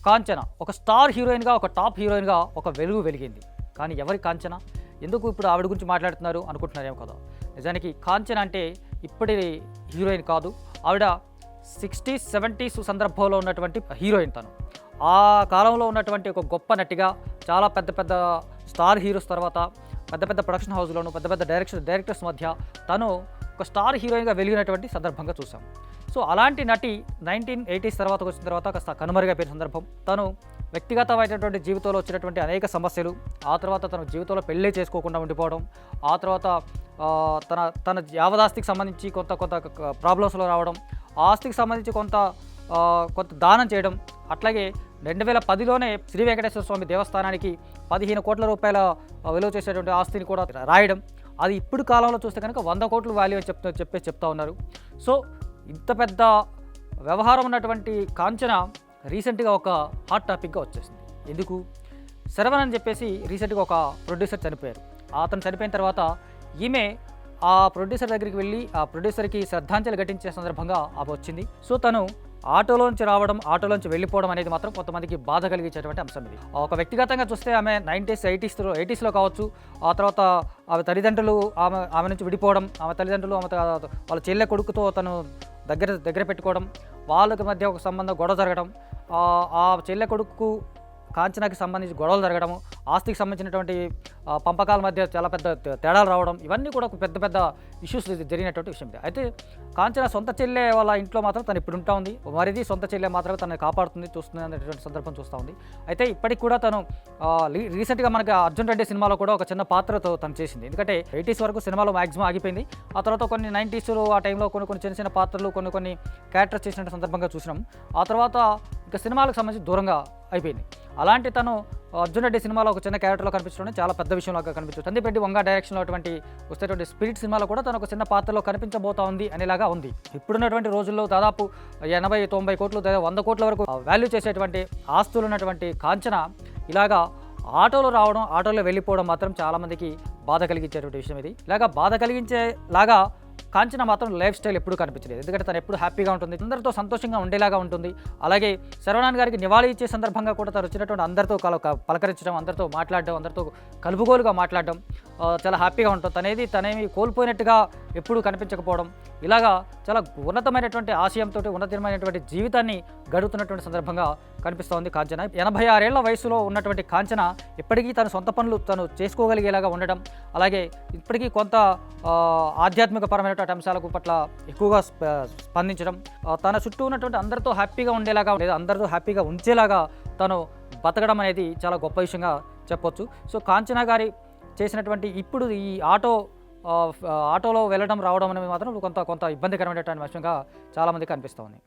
కాంచన ఒక స్టార్ హీరోయిన్గా, ఒక టాప్ హీరోయిన్గా ఒక వెలుగు వెలిగింది. కానీ ఎవరి కాంచన? ఎందుకు ఇప్పుడు ఆవిడ గురించి మాట్లాడుతున్నారు అనుకుంటున్నారేమో కదా. నిజానికి కాంచన అంటే ఇప్పటి హీరోయిన్ కాదు. ఆవిడ 60s, 70s సందర్భంలో ఉన్నటువంటి హీరోయిన్ తను. ఆ కాలంలో ఉన్నటువంటి ఒక గొప్ప నటిగా చాలా పెద్ద పెద్ద స్టార్ హీరోస్ తర్వాత పెద్ద పెద్ద ప్రొడక్షన్ హౌస్లోను పెద్ద పెద్ద డైరెక్టర్స్ మధ్య తను ఒక స్టార్ హీరోయిన్గా వెలిగినటువంటి సందర్భంగా చూసాం. సో అలాంటి నటి 1980s తర్వాత వచ్చిన తర్వాత కాస్త కనుమరుగైపోయిన సందర్భం. తను వ్యక్తిగతమైనటువంటి జీవితంలో వచ్చినటువంటి అనేక సమస్యలు, ఆ తర్వాత తన జీవితంలో పెళ్ళే చేసుకోకుండా ఉండిపోవడం, ఆ తర్వాత తన తన యావదాస్తికి సంబంధించి కొంత కొంత ప్రాబ్లమ్స్లో రావడం, ఆ ఆస్తికి సంబంధించి కొంత దానం చేయడం, అట్లాగే 2010లోనే శ్రీ వెంకటేశ్వర స్వామి దేవస్థానానికి 15 కోట్ల రూపాయల విలువ చేసేటువంటి ఆస్తిని కూడా రాయడం. అది ఇప్పుడు కాలంలో చూస్తే కనుక 100 కోట్ల వాల్యూ అని చెప్తా ఉన్నారు. సో ఇంత పెద్ద వ్యవహారం ఉన్నటువంటి కాంచన రీసెంట్గా ఒక హాట్ టాపిక్గా వచ్చేసింది. ఎందుకు? శరవణ్ అని చెప్పేసి రీసెంట్గా ఒక ప్రొడ్యూసర్ చనిపోయారు. అతను చనిపోయిన తర్వాత ఈమె ఆ ప్రొడ్యూసర్ దగ్గరికి వెళ్ళి ఆ ప్రొడ్యూసర్కి శ్రద్ధాంజలి ఘటించే సందర్భంగా ఆమె వచ్చింది. సో తను ఆటోలోంచి రావడం, ఆటోలోంచి వెళ్ళిపోవడం అనేది మాత్రం కొంతమందికి బాధ కలిగించేటువంటి అంశం ఇది. ఒక వ్యక్తిగతంగా చూస్తే ఆమె 90s, 80sలో కావచ్చు, ఆ తర్వాత ఆమె తల్లిదండ్రులు ఆమె నుంచి విడిపోవడం, ఆమె తల్లిదండ్రులు వాళ్ళ చెల్లె కొడుకుతో తను దగ్గర పెట్టుకోవడం, వాళ్ళకి మధ్య ఒక సంబంధం గొడవ జరగడం, ఆ చెల్లె కొడుకు కాంచనాకి సంబంధించి గొడవలు జరగడము, ఆస్తికి సంబంధించినటువంటి పంపకాల మధ్య చాలా పెద్ద తేడాలు రావడం, ఇవన్నీ కూడా ఒక పెద్ద పెద్ద ఇష్యూస్ జరిగినటువంటి విషయం. అయితే కాంచన సొంత చెల్లె వాళ్ళ ఇంట్లో మాత్రం తను ఇప్పుడు ఉంటా ఉంది. మరిది సొంత చెల్లె మాత్రమే తనని కాపాడుతుంది, చూస్తుంది అనేటువంటి సందర్భం చూస్తూ ఉంది. అయితే ఇప్పటికి కూడా తను రీసెంట్గా మనకి అర్జున్ రెడ్డి సినిమాలో కూడా ఒక చిన్న పాత్రతో తను చేసింది. ఎందుకంటే 80s వరకు సినిమాలో మ్యాక్సిమం ఆగిపోయింది. ఆ తర్వాత కొన్ని 90sలో ఆ టైంలో కొన్ని చిన్న చిన్న పాత్రలు కొన్ని క్యారెక్టర్స్ చేసినటువంటి సందర్భంగా చూసినాం. ఆ తర్వాత ఇక సినిమాలకు సంబంధించి దూరంగా అయిపోయింది. అలాంటి తను అర్జున్ రెడ్డి సినిమాలో ఒక చిన్న క్యారెక్టర్లో కనిపించడం చాలా పెద్ద విషయంలాగా కనిపించదు. సందీప్ వంగ డైరెక్షన్లో వచ్చేటువంటి స్పిరిట్ సినిమాలో కూడా తను ఒక చిన్న పాత్రలో కనిపించబోతా ఉంది అనేలాగా ఉంది. ఇప్పుడున్నటువంటి రోజుల్లో దాదాపు 80-90 కోట్లు, 100 కోట్ల వరకు వాల్యూ చేసేటువంటి ఆస్తులు ఉన్నటువంటి కాంచన ఇలాగా ఆటోలో రావడం, ఆటోలో వెళ్ళిపోవడం మాత్రం చాలామందికి బాధ కలిగించేటువంటి విషయం ఇది. ఇలాగా బాధ కలిగించేలాగా కాంచన మాత్రం లైఫ్ స్టైల్ ఎప్పుడు కనిపించలేదు. ఎందుకంటే తను ఎప్పుడు హ్యాపీగా ఉంటుంది, అందరితో సంతోషంగా ఉండేలాగా ఉంటుంది. అలాగే శరవణన్ గారికి నివాళి ఇచ్చే సందర్భంగా కూడా తను వచ్చినటువంటి అందరితో పలకరించడం, అందరితో మాట్లాడడం, అందరితో కలుపుగోలుగా మాట్లాడడం, చాలా హ్యాపీగా ఉంటుంది. తనేమి కోల్పోయినట్టుగా ఎప్పుడూ కనిపించకపోవడం, ఇలాగా చాలా ఉన్నతమైనటువంటి ఆశయంతో ఉన్నతమైనటువంటి జీవితాన్ని గడుపుతున్నటువంటి సందర్భంగా కనిపిస్తోంది కాంచన. 86 ఏళ్ల వయసులో ఉన్నటువంటి కాంచన ఇప్పటికీ తన సొంత పనులు తను చేసుకోగలిగేలాగా ఉండడం, అలాగే ఇప్పటికీ కొంత ఆధ్యాత్మిక పరమైనటువంటి అంశాలకు పట్ల ఎక్కువగా స్పందించడం, తన చుట్టూ ఉన్నటువంటి అందరితో హ్యాపీగా ఉండేలాగా లేదా అందరితో హ్యాపీగా ఉంచేలాగా తను బతకడం అనేది చాలా గొప్ప విషయంగా చెప్పొచ్చు. సో కాంచన గారి చేసినటువంటి ఇప్పుడు ఈ ఆటోలో వెళ్ళడం రావడం అనేది మాత్రం కొంత ఇబ్బందికరమైనటువంటి విషయంగా చాలామందికి అనిపిస్తూ ఉంది.